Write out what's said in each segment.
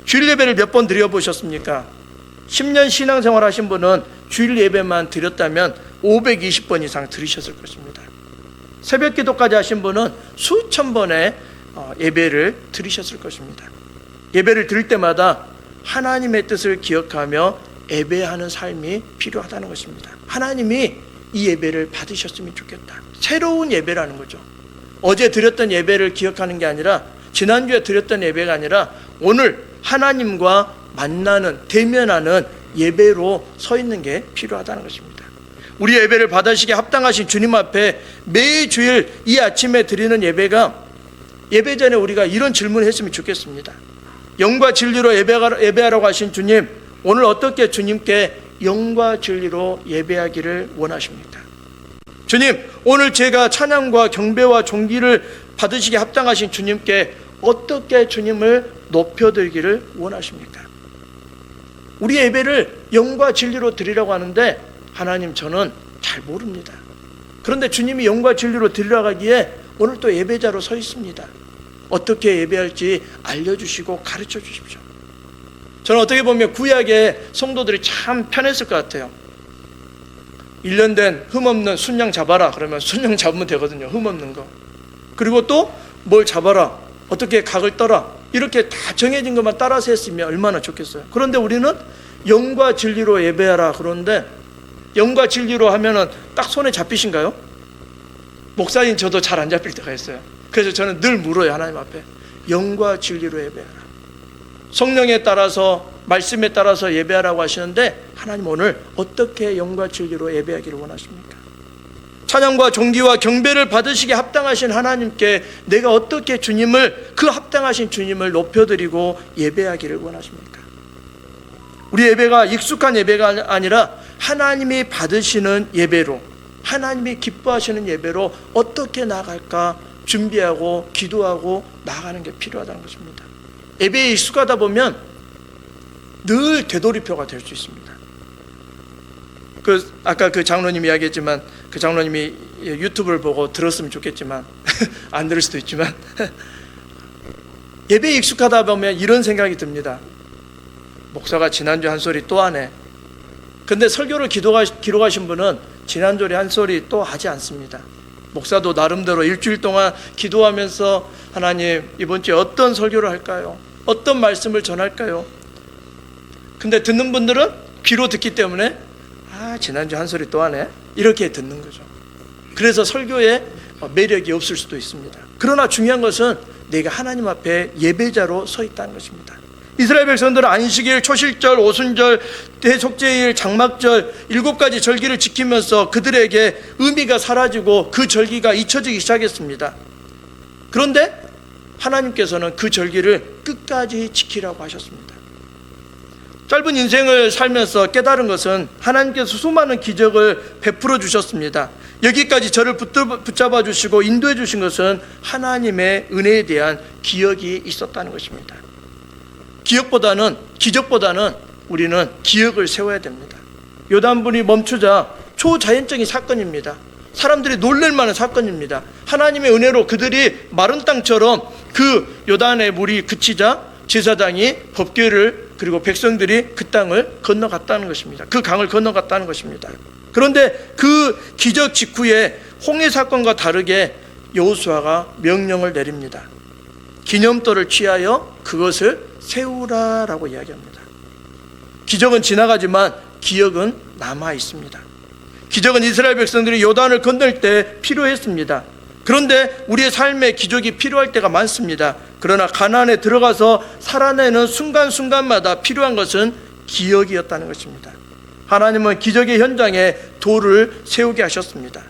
주일 예배를 몇 번 드려보셨습니까? 10년 신앙생활 하신 분은 주일 예배만 드렸다면 520번 이상 들으셨을 것입니다. 새벽 기도까지 하신 분은 수천 번의 예배를 들으셨을 것입니다. 예배를 드릴 때마다 하나님의 뜻을 기억하며 예배하는 삶이 필요하다는 것입니다. 하나님이 이 예배를 받으셨으면 좋겠다. 새로운 예배라는 거죠. 어제 드렸던 예배를 기억하는 게 아니라, 지난주에 드렸던 예배가 아니라 오늘 하나님과 만나는, 대면하는 예배로 서 있는 게 필요하다는 것입니다. 우리 예배를 받으시기에 합당하신 주님 앞에 매주일 이 아침에 드리는 예배가, 예배 전에 우리가 이런 질문을 했으면 좋겠습니다. 영과 진리로 예배하라고 하신 주님, 오늘 어떻게 주님께 영과 진리로 예배하기를 원하십니까? 주님, 오늘 제가 찬양과 경배와 존귀를 받으시기에 합당하신 주님께 어떻게 주님을 높여드리기를 원하십니까? 우리 예배를 영과 진리로 드리라고 하는데, 하나님, 저는 잘 모릅니다. 그런데 주님이 영과 진리로 드리라고 하기에 오늘 또 예배자로 서 있습니다. 어떻게 예배할지 알려주시고 가르쳐 주십시오. 저는 어떻게 보면 구약의 성도들이 참 편했을 것 같아요. 1년 된 흠없는 순양 잡아라 그러면 순양 잡으면 되거든요. 흠없는 거. 그리고 또 뭘 잡아라, 어떻게 각을 떠라, 이렇게 다 정해진 것만 따라서 했으면 얼마나 좋겠어요. 그런데 우리는 영과 진리로 예배하라 그러는데, 영과 진리로 하면은 딱 손에 잡히신가요? 목사님 저도 잘 안 잡힐 때가 있어요. 그래서 저는 늘 물어요. 하나님 앞에 영과 진리로 예배하라. 성령에 따라서, 말씀에 따라서 예배하라고 하시는데, 하나님 오늘 어떻게 영과 진리로 예배하기를 원하십니까? 찬양과 존귀와 경배를 받으시기에 합당하신 하나님께 내가 어떻게 주님을, 그 합당하신 주님을 높여드리고 예배하기를 원하십니까? 우리 예배가 익숙한 예배가 아니라 하나님이 받으시는 예배로, 하나님이 기뻐하시는 예배로 어떻게 나아갈까 준비하고 기도하고 나아가는 게 필요하다는 것입니다. 예배에 익숙하다 보면 늘 되돌이표가 될 수 있습니다. 아까 그 장로님이 이야기했지만, 그 장로님이 유튜브를 보고 들었으면 좋겠지만 안 들을 수도 있지만 예배에 익숙하다 보면 이런 생각이 듭니다. 목사가 지난주 한 소리 또 하네. 근데 설교를 기록하신 분은 지난주에 한 소리 또 하지 않습니다. 목사도 나름대로 일주일 동안 기도하면서, 하나님 이번 주에 어떤 설교를 할까요? 어떤 말씀을 전할까요? 근데 듣는 분들은 귀로 듣기 때문에 지난주 한 소리 또 하네, 이렇게 듣는 거죠. 그래서 설교에 매력이 없을 수도 있습니다. 그러나 중요한 것은 내가 하나님 앞에 예배자로 서 있다는 것입니다. 이스라엘 백성들은 안식일, 초실절, 오순절, 대속죄일, 장막절 7가지 절기를 지키면서 그들에게 의미가 사라지고 그 절기가 잊혀지기 시작했습니다. 그런데 하나님께서는 그 절기를 끝까지 지키라고 하셨습니다. 짧은 인생을 살면서 깨달은 것은 하나님께서 수많은 기적을 베풀어 주셨습니다. 여기까지 저를 붙잡아 주시고 인도해 주신 것은 하나님의 은혜에 대한 기억이 있었다는 것입니다. 기적보다는 우리는 기억을 세워야 됩니다. 요단분이 멈추자 초자연적인 사건입니다. 사람들이 놀랄 만한 사건입니다. 하나님의 은혜로 그들이 마른 땅처럼 그 요단의 물이 그치자 제사장이 법궤를, 그리고 백성들이 그 땅을 건너갔다는 것입니다. 그 강을 건너갔다는 것입니다. 그런데 그 기적 직후에 홍해 사건과 다르게 여호수아가 명령을 내립니다. 기념돌을 취하여 그것을 세우라라고 이야기합니다. 기적은 지나가지만 기억은 남아 있습니다. 기적은 이스라엘 백성들이 요단을 건널 때 필요했습니다. 그런데 우리의 삶에 기적이 필요할 때가 많습니다. 그러나 가나안에 들어가서 살아내는 순간순간마다 필요한 것은 기억이었다는 것입니다. 하나님은 기적의 현장에 돌을 세우게 하셨습니다.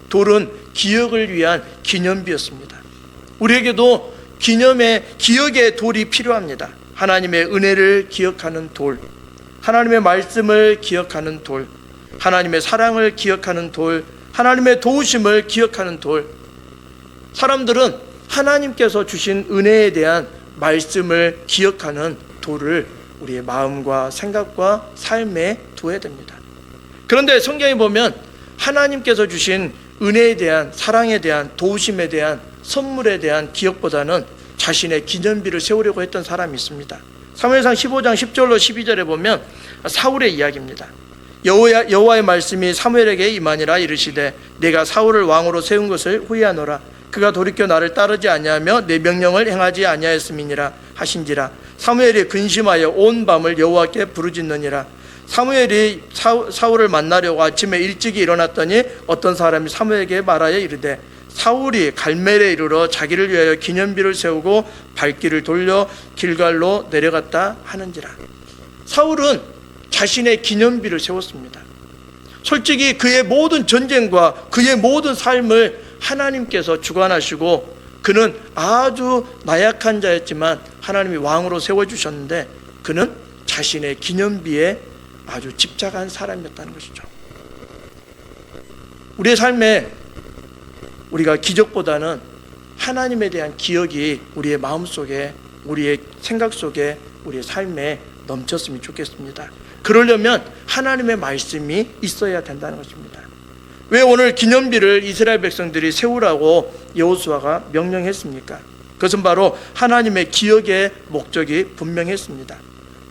돌은 기억을 위한 기념비였습니다. 우리에게도 기억의 돌이 필요합니다. 하나님의 은혜를 기억하는 돌, 하나님의 말씀을 기억하는 돌, 하나님의 사랑을 기억하는 돌, 하나님의 도우심을 기억하는 돌. 사람들은 하나님께서 주신 은혜에 대한 말씀을 기억하는 돌을 우리의 마음과 생각과 삶에 두어야 됩니다. 그런데 성경에 보면 하나님께서 주신 은혜에 대한, 사랑에 대한, 도우심에 대한, 선물에 대한 기억보다는 자신의 기념비를 세우려고 했던 사람이 있습니다. 사무엘상 15장 10절로 12절에 보면 사울의 이야기입니다. 여호와의 말씀이 사무엘에게 임하니라. 이르시되 내가 사울을 왕으로 세운 것을 후회하노라. 그가 돌이켜 나를 따르지 아니하며 내 명령을 행하지 아니하였음이니라 하신지라. 사무엘이 근심하여 온 밤을 여호와께 부르짖느니라. 사무엘이 사울을 만나려고 아침에 일찍이 일어났더니 어떤 사람이 사무엘에게 말하여 이르되 사울이 갈멜에 이르러 자기를 위하여 기념비를 세우고 발길을 돌려 길갈로 내려갔다 하는지라. 사울은 자신의 기념비를 세웠습니다. 솔직히 그의 모든 전쟁과 그의 모든 삶을 하나님께서 주관하시고 그는 아주 나약한 자였지만 하나님이 왕으로 세워주셨는데 그는 자신의 기념비에 아주 집착한 사람이었다는 것이죠. 우리의 삶에 우리가 기적보다는 하나님에 대한 기억이 우리의 마음속에, 우리의 생각 속에, 우리의 삶에 넘쳤으면 좋겠습니다. 그러려면 하나님의 말씀이 있어야 된다는 것입니다. 왜 오늘 기념비를 이스라엘 백성들이 세우라고 여호수아가 명령했습니까? 그것은 바로 하나님의 기억의 목적이 분명했습니다.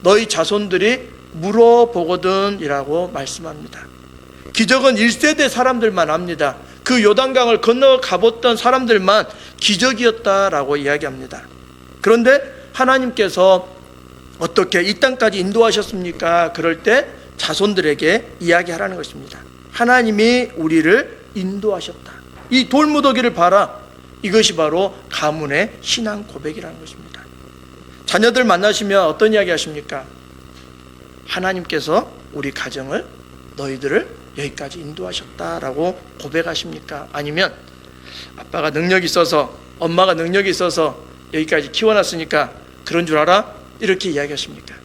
너희 자손들이 물어보거든 이라고 말씀합니다. 기적은 1세대 사람들만 합니다. 그 요단강을 건너 가봤던 사람들만 기적이었다라고 이야기합니다. 그런데 하나님께서 어떻게 이 땅까지 인도하셨습니까? 그럴 때 자손들에게 이야기하라는 것입니다. 하나님이 우리를 인도하셨다. 이 돌무더기를 봐라. 이것이 바로 가문의 신앙 고백이라는 것입니다. 자녀들 만나시면 어떤 이야기 하십니까? 하나님께서 우리 가정을, 너희들을 여기까지 인도하셨다라고 고백하십니까? 아니면 아빠가 능력이 있어서, 엄마가 능력이 있어서 여기까지 키워놨으니까 그런 줄 알아? 이렇게 이야기하십니까?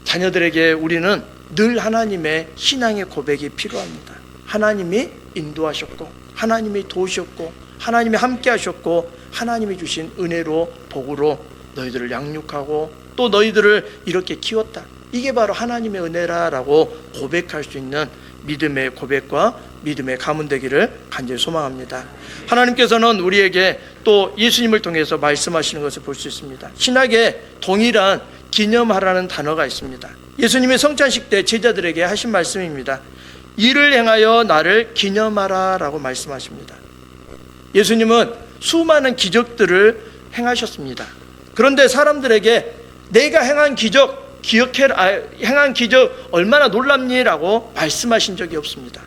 자녀들에게 우리는 늘 하나님의 신앙의 고백이 필요합니다. 하나님이 인도하셨고, 하나님이 도우셨고, 하나님이 함께 하셨고, 하나님이 주신 은혜로, 복으로 너희들을 양육하고 또 너희들을 이렇게 키웠다. 이게 바로 하나님의 은혜라라고 고백할 수 있는 믿음의 고백과 믿음의 가문 되기를 간절히 소망합니다. 하나님께서는 우리에게 또 예수님을 통해서 말씀하시는 것을 볼 수 있습니다. 신약에 동일한 기념하라는 단어가 있습니다. 예수님의 성찬식 때 제자들에게 하신 말씀입니다. 이를 행하여 나를 기념하라 라고 말씀하십니다. 예수님은 수많은 기적들을 행하셨습니다. 그런데 사람들에게 내가 행한 기적 기억해라, 행한 기적 얼마나 놀랍니? 라고 말씀하신 적이 없습니다.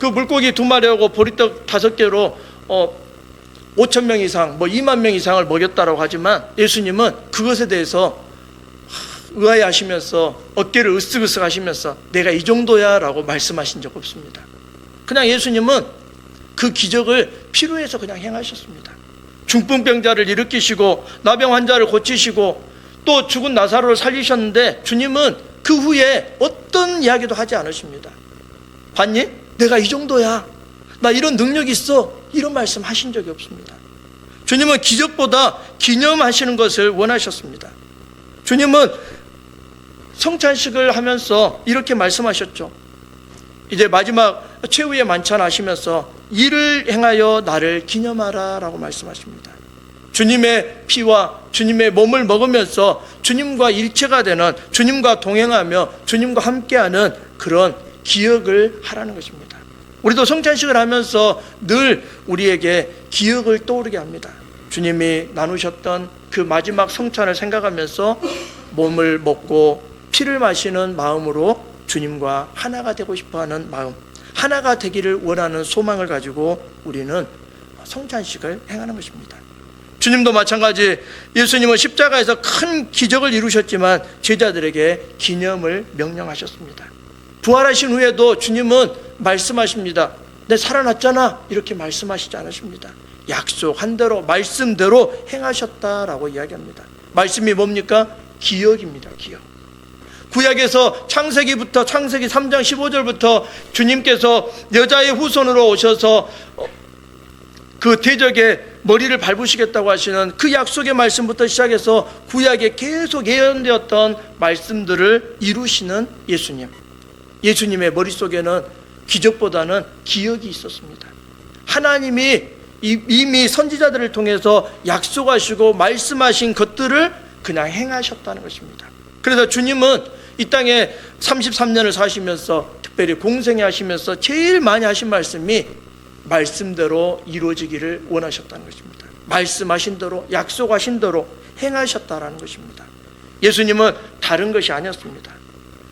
그 물고기 2마리하고 보리떡 5개로 5,000명 이상, 2만 명 이상을 먹였다라고 하지만 예수님은 그것에 대해서 의아해하시면서 어깨를 으쓱으쓱 하시면서 내가 이 정도야 라고 말씀하신 적 없습니다. 그냥 예수님은 그 기적을 필요해서 그냥 행하셨습니다. 중풍병자를 일으키시고 나병 환자를 고치시고 또 죽은 나사로를 살리셨는데 주님은 그 후에 어떤 이야기도 하지 않으십니다. 봤니? 내가 이 정도야. 나 이런 능력이 있어. 이런 말씀 하신 적이 없습니다. 주님은 기적보다 기념하시는 것을 원하셨습니다. 주님은 성찬식을 하면서 이렇게 말씀하셨죠. 이제 마지막 최후의 만찬 하시면서 이를 행하여 나를 기념하라 라고 말씀하십니다. 주님의 피와 주님의 몸을 먹으면서 주님과 일체가 되는, 주님과 동행하며 주님과 함께하는 그런 기억을 하라는 것입니다. 우리도 성찬식을 하면서 늘 우리에게 기억을 떠오르게 합니다. 주님이 나누셨던 그 마지막 성찬을 생각하면서 몸을 먹고 피를 마시는 마음으로 주님과 하나가 되고 싶어하는 마음, 하나가 되기를 원하는 소망을 가지고 우리는 성찬식을 행하는 것입니다. 주님도 마찬가지, 예수님은 십자가에서 큰 기적을 이루셨지만 제자들에게 기념을 명령하셨습니다. 부활하신 후에도 주님은 말씀하십니다. 내 살아났잖아 이렇게 말씀하시지 않으십니다. 약속한 대로 말씀대로 행하셨다라고 이야기합니다. 말씀이 뭡니까? 기억입니다. 기억. 구약에서 창세기부터 창세기 3장 15절부터 주님께서 여자의 후손으로 오셔서 그 대적의 머리를 밟으시겠다고 하시는 그 약속의 말씀부터 시작해서 구약에 계속 예언되었던 말씀들을 이루시는 예수님. 예수님의 머릿속에는 기적보다는 기억이 있었습니다. 하나님이 이미 선지자들을 통해서 약속하시고 말씀하신 것들을 그냥 행하셨다는 것입니다. 그래서 주님은 이 땅에 33년을 사시면서 특별히 공생애 하시면서 제일 많이 하신 말씀이 말씀대로 이루어지기를 원하셨다는 것입니다. 말씀하신 대로, 약속하신 대로 행하셨다라는 것입니다. 예수님은 다른 것이 아니었습니다.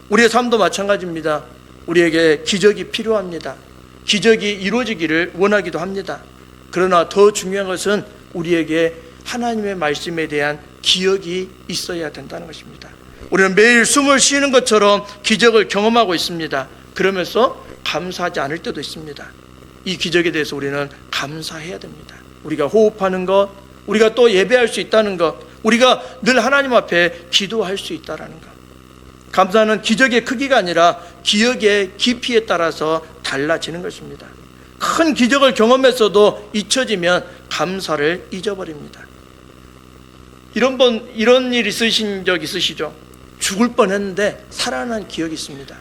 우리의 삶도 마찬가지입니다. 우리에게 기적이 필요합니다. 기적이 이루어지기를 원하기도 합니다. 그러나 더 중요한 것은 우리에게 하나님의 말씀에 대한 기억이 있어야 된다는 것입니다. 우리는 매일 숨을 쉬는 것처럼 기적을 경험하고 있습니다. 그러면서 감사하지 않을 때도 있습니다. 이 기적에 대해서 우리는 감사해야 됩니다. 우리가 호흡하는 것, 우리가 또 예배할 수 있다는 것, 우리가 늘 하나님 앞에 기도할 수 있다는 것. 감사는 기적의 크기가 아니라 기억의 깊이에 따라서 달라지는 것입니다. 큰 기적을 경험했어도 잊혀지면 감사를 잊어버립니다. 이런 일 있으신 적 있으시죠? 죽을 뻔했는데 살아난 기억이 있습니다.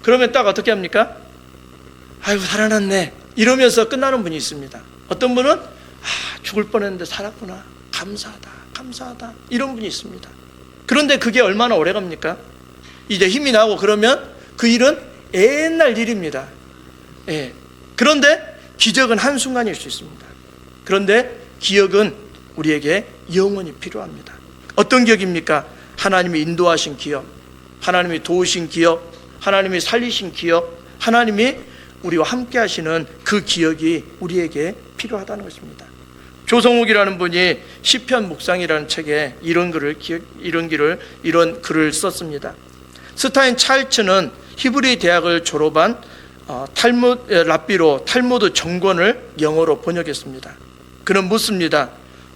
그러면 딱 어떻게 합니까? 아이고 살아났네 이러면서 끝나는 분이 있습니다. 어떤 분은 죽을 뻔했는데 살았구나, 감사하다 이런 분이 있습니다. 그런데 그게 얼마나 오래 갑니까? 이제 힘이 나고 그러면 그 일은 옛날 일입니다. 예. 그런데 기적은 한순간일 수 있습니다. 그런데 기억은 우리에게 영원히 필요합니다. 어떤 기억입니까? 하나님이 인도하신 기억, 하나님이 도우신 기억, 하나님이 살리신 기억, 하나님이 우리와 함께 하시는 그 기억이 우리에게 필요하다는 것입니다. 조성욱이라는 분이 시편 묵상이라는 책에 이런 글을 썼습니다. 스타인 찰츠는 히브리 대학을 졸업한 랍비로 탈무드 정권을 영어로 번역했습니다. 그는 묻습니다.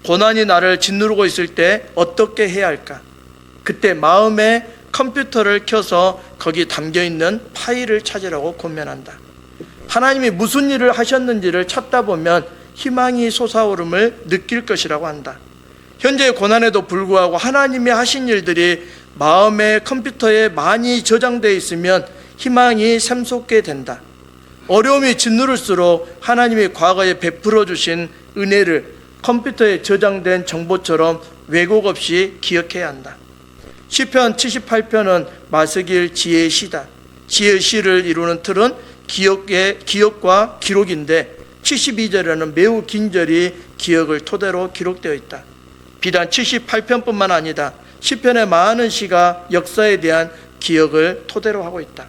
고난이 나를 짓누르고 있을 때 어떻게 해야 할까? 그때 마음에 컴퓨터를 켜서 거기 담겨있는 파일을 찾으라고 권면한다. 하나님이 무슨 일을 하셨는지를 찾다 보면 희망이 솟아오름을 느낄 것이라고 한다. 현재의 고난에도 불구하고 하나님이 하신 일들이 마음의 컴퓨터에 많이 저장되어 있으면 희망이 샘솟게 된다. 어려움이 짓누를수록 하나님이 과거에 베풀어 주신 은혜를 컴퓨터에 저장된 정보처럼 왜곡 없이 기억해야 한다. 시편 78편은 마스길 지혜의 시다. 지혜의 시를 이루는 틀은 기억과 기록인데 72절에는 매우 긴 절이 기억을 토대로 기록되어 있다. 비단 78편뿐만 아니다. 시편의 많은 시가 역사에 대한 기억을 토대로 하고 있다.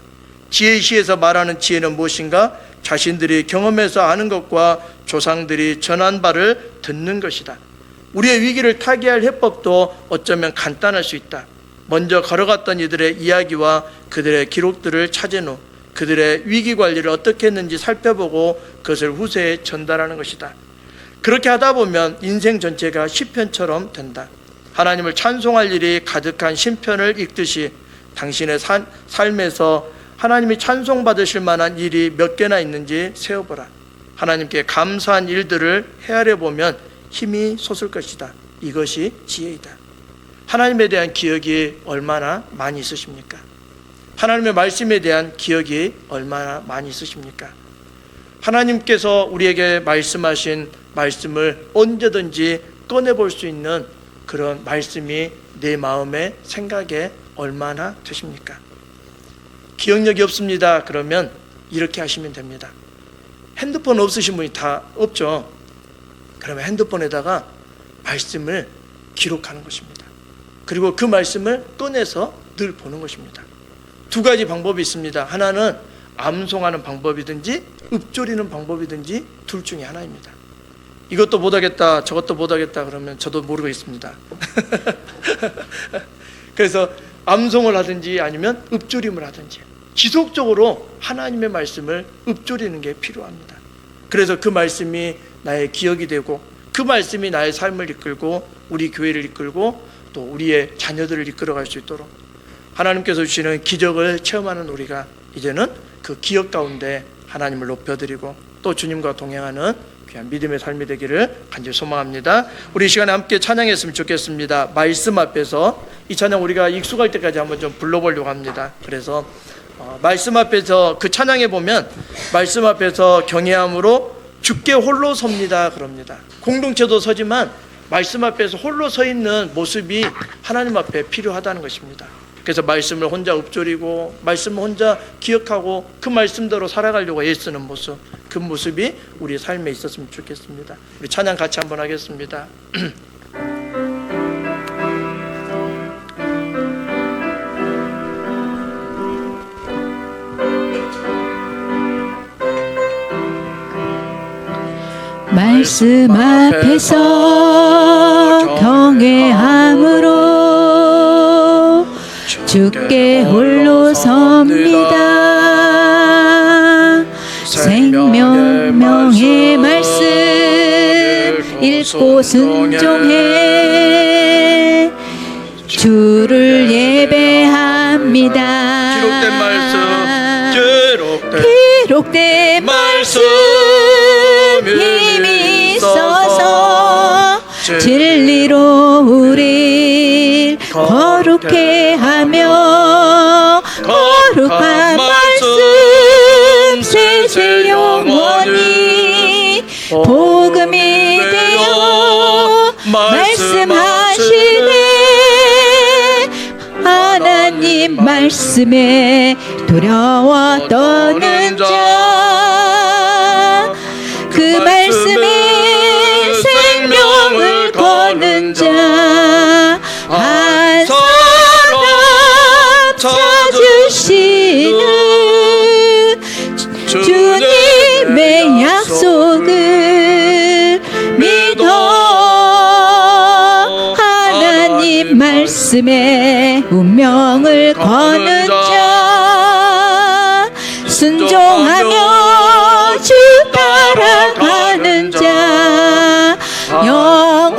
지혜의 시에서 말하는 지혜는 무엇인가? 자신들이 경험해서 아는 것과 조상들이 전한 바를 듣는 것이다. 우리의 위기를 타개할 해법도 어쩌면 간단할 수 있다. 먼저 걸어갔던 이들의 이야기와 그들의 기록들을 찾은 후 그들의 위기 관리를 어떻게 했는지 살펴보고 그것을 후세에 전달하는 것이다. 그렇게 하다 보면 인생 전체가 시편처럼 된다. 하나님을 찬송할 일이 가득한 시편을 읽듯이 당신의 삶에서 하나님이 찬송받으실 만한 일이 몇 개나 있는지 세어보라. 하나님께 감사한 일들을 헤아려 보면 힘이 솟을 것이다. 이것이 지혜이다. 하나님에 대한 기억이 얼마나 많이 있으십니까? 하나님의 말씀에 대한 기억이 얼마나 많이 있으십니까? 하나님께서 우리에게 말씀하신 말씀을 언제든지 꺼내볼 수 있는 그런 말씀이 내 마음에 생각에 얼마나 되십니까? 기억력이 없습니다. 그러면 이렇게 하시면 됩니다. 핸드폰 없으신 분이 다 없죠. 그러면 핸드폰에다가 말씀을 기록하는 것입니다. 그리고 그 말씀을 꺼내서 늘 보는 것입니다. 두 가지 방법이 있습니다. 하나는 암송하는 방법이든지 읊조리는 방법이든지 둘 중에 하나입니다. 이것도 못하겠다 저것도 못하겠다 그러면 저도 모르고 있습니다. 그래서 암송을 하든지 아니면 읊조림을 하든지 지속적으로 하나님의 말씀을 읊조리는 게 필요합니다. 그래서 그 말씀이 나의 기억이 되고 그 말씀이 나의 삶을 이끌고 우리 교회를 이끌고 또 우리의 자녀들을 이끌어갈 수 있도록 하나님께서 주시는 기적을 체험하는 우리가 이제는 그 기억 가운데 하나님을 높여드리고 또 주님과 동행하는 귀한 믿음의 삶이 되기를 간절히 소망합니다. 우리 이 시간에 함께 찬양했으면 좋겠습니다. 말씀 앞에서 이 찬양 우리가 익숙할 때까지 한번 좀 불러보려고 합니다. 그래서 말씀 앞에서 그 찬양에 보면 말씀 앞에서 경외함으로 주께 홀로 섭니다 그럽니다. 공동체도 서지만 말씀 앞에서 홀로 서 있는 모습이 하나님 앞에 필요하다는 것입니다. 그래서 말씀을 혼자 읊조리고 말씀을 혼자 기억하고 그 말씀대로 살아가려고 애쓰는 모습, 그 모습이 우리 삶에 있었으면 좋겠습니다. 우리 찬양 같이 한번 하겠습니다. 말씀 앞에서 경외함으로 주께 홀로 섭니다. 생명명의 말씀 읽고 순종해 주를 예배합니다. 기록된 말씀 힘이 있어서 진리로 우릴 거룩해 하며 거룩한 말씀 세세 영원히 복음이 되어 말씀하시네. 하나님 말씀에 두려워 떠는 자, 그 말씀에 생명을 거는 자, 한 사람 찾으시는 주님의 약속을 믿어. 하나님 말씀에 운명을 거는 자, 순종하며 주 따라가는 자, 영원한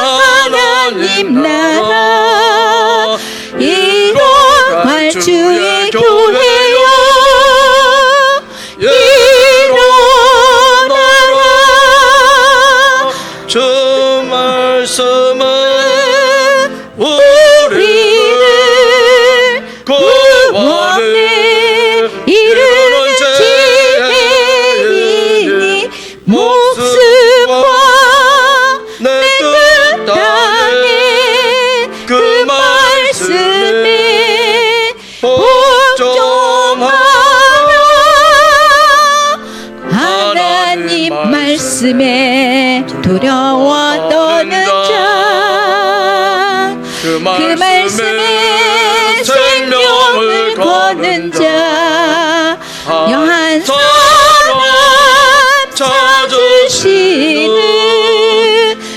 하나님 나라 이뤄갈 주의 교회여 일어나라. 주 말씀은 우리를 구원에 이르는 지혜이니 목숨과 내 뜻 안에 그 말씀에 복종하라. 하나님 말씀에 두려워 떠는 자, 그 말씀에 생명을 거는 자, 한 사람 찾으시는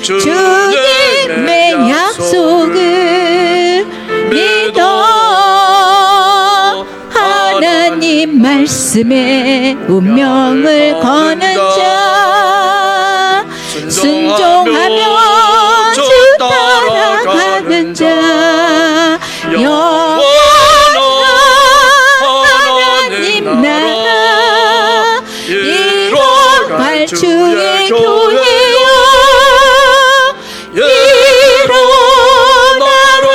주님의 약속을 믿어. 하나님 말씀에 운명을 거는 자, 순종하며 주 따라가는 자, 영원한 하나님 나라 이뤄갈 주의 교회여 일어나라.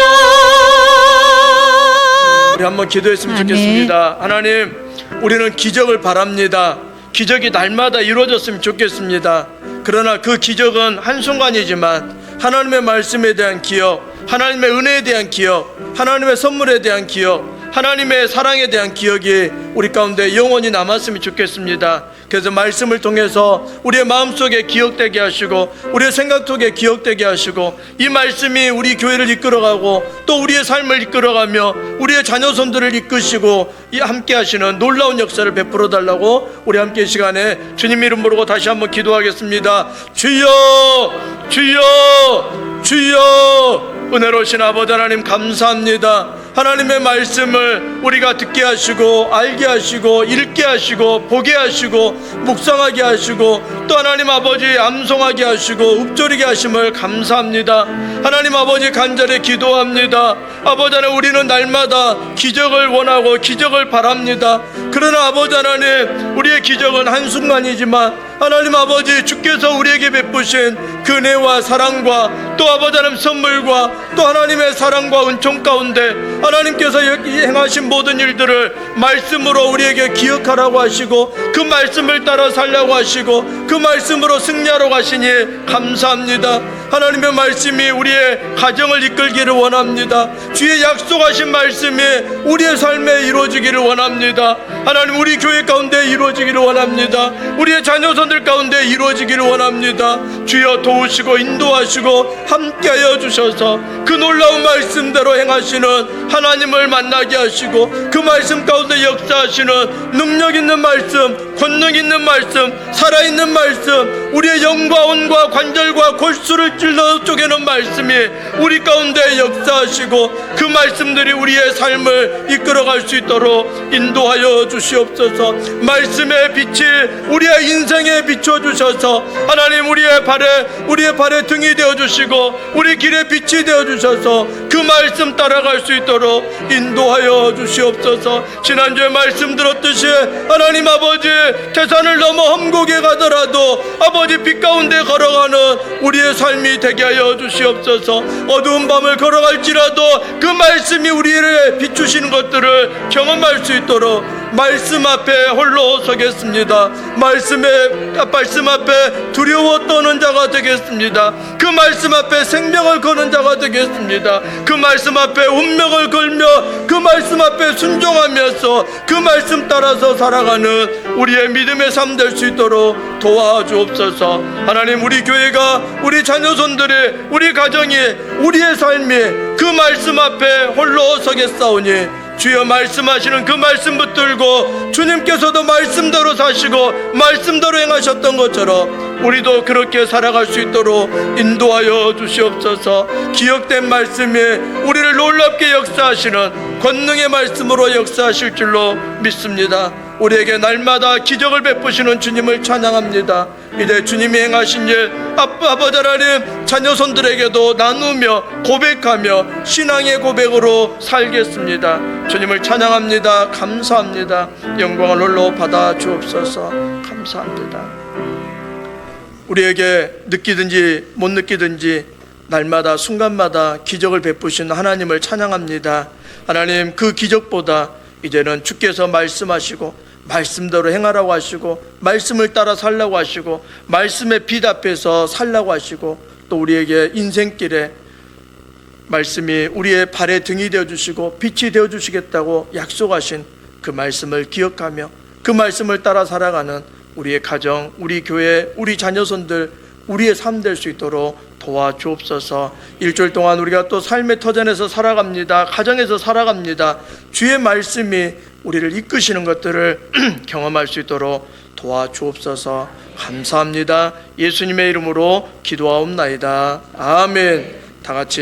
우리 한번 기도했으면 아멘. 좋겠습니다. 하나님, 우리는 기적을 바랍니다. 기적이 날마다 이루어졌으면 좋겠습니다. 그러나 그 기적은 한순간이지만 하나님의 말씀에 대한 기억, 하나님의 은혜에 대한 기억, 하나님의 선물에 대한 기억, 하나님의 사랑에 대한 기억이 우리 가운데 영원히 남았으면 좋겠습니다. 그래서 말씀을 통해서 우리의 마음속에 기억되게 하시고 우리의 생각 속에 기억되게 하시고 이 말씀이 우리 교회를 이끌어가고 또 우리의 삶을 이끌어가며 우리의 자녀손들을 이끄시고 이 함께 하시는 놀라운 역사를 베풀어 달라고 우리 함께 이 시간에 주님 이름 부르고 다시 한번 기도하겠습니다. 주여 주여 주여. 은혜로우신 아버지 하나님 감사합니다. 하나님의 말씀을 우리가 듣게 하시고 알게 하시고 읽게 하시고 보게 하시고 묵상하게 하시고 또 하나님 아버지 암송하게 하시고 읊조리게 하심을 감사합니다. 하나님 아버지 간절히 기도합니다. 아버지 하나님, 우리는 날마다 기적을 원하고 기적을 바랍니다. 그러나 아버지 하나님, 우리의 기적은 한순간이지만 하나님 아버지, 주께서 우리에게 베푸신 그네와 사랑과 또 아버지 하나님 선물과 또 하나님의 사랑과 은총 가운데 하나님께서 행하신 모든 일들을 말씀으로 우리에게 기억하라고 하시고 그 말씀을 따라 살라고 하시고 그 말씀으로 승리하라고 하시니 감사합니다. 하나님의 말씀이 우리의 가정을 이끌기를 원합니다. 주의 약속하신 말씀이 우리의 삶에 이루어지기를 원합니다. 하나님, 우리 교회 가운데 이루어지기를 원합니다. 우리의 자녀선들 가운데 이루어지기를 원합니다. 주여 도우시고 인도하시고 함께하여 주셔서 그 놀라운 말씀대로 행하시는 하나님을 만나게 하시고 그 말씀 가운데 역사하시는 능력 있는 말씀, 권능 있는 말씀, 살아있는 말씀, 우리의 영과 온과 관절과 골수를 찔러 쪼개는 말씀이 우리 가운데 역사하시고 그 말씀들이 우리의 삶을 이끌어갈 수 있도록 인도하여 주시옵소서. 말씀의 빛이 우리의 인생에 비춰주셔서 하나님 우리의 발에 등이 되어주시고 우리 길에 빛이 되어주셔서 그 말씀 따라갈 수 있도록 인도하여 주시옵소서. 지난주에 말씀 들었듯이 하나님 아버지, 태산을 넘어 험곡에 가더라도 아버지 빛 가운데 걸어가는 우리의 삶이 되게 하여 주시옵소서. 어두운 밤을 걸어갈지라도 그 말씀이 우리를 비추시는 것들을 경험할 수 있도록 말씀 앞에 홀로 서겠습니다. 말씀 앞에 두려워 떠는 자가 되겠습니다. 그 말씀 앞에 생명을 거는 자가 되겠습니다. 그 말씀 앞에 운명을 걸며 그 말씀 앞에 순종하면서 그 말씀 따라서 살아가는 우리의 믿음의 삶 될 수 있도록 도와주옵소서. 하나님, 우리 교회가, 우리 자녀손들이, 우리 가정이, 우리의 삶이 그 말씀 앞에 홀로 서겠사오니 주여 말씀하시는 그 말씀 붙들고 주님께서도 말씀대로 사시고 말씀대로 행하셨던 것처럼 우리도 그렇게 살아갈 수 있도록 인도하여 주시옵소서. 기억된 말씀이 우리를 놀랍게 역사하시는 권능의 말씀으로 역사하실 줄로 믿습니다. 우리에게 날마다 기적을 베푸시는 주님을 찬양합니다. 이제 주님이 행하신 일 아버지 하나님, 자녀손들에게도 나누며 고백하며 신앙의 고백으로 살겠습니다. 주님을 찬양합니다. 감사합니다. 영광을 홀로 받아 주옵소서. 감사합니다. 우리에게 느끼든지 못 느끼든지 날마다 순간마다 기적을 베푸신 하나님을 찬양합니다. 하나님, 그 기적보다 이제는 주께서 말씀하시고 말씀대로 행하라고 하시고 말씀을 따라 살라고 하시고 말씀의 빛 앞에서 살라고 하시고 또 우리에게 인생길에 말씀이 우리의 발에 등이 되어주시고 빛이 되어주시겠다고 약속하신 그 말씀을 기억하며 그 말씀을 따라 살아가는 우리의 가정, 우리 교회, 우리 자녀손들, 우리의 삶 될 수 있도록 도와주옵소서. 일주일 동안 우리가 또 삶의 터전에서 살아갑니다. 가정에서 살아갑니다. 주의 말씀이 우리를 이끄시는 것들을 경험할 수 있도록 도와주옵소서. 감사합니다. 예수님의 이름으로 기도하옵나이다. 아멘. 다 같이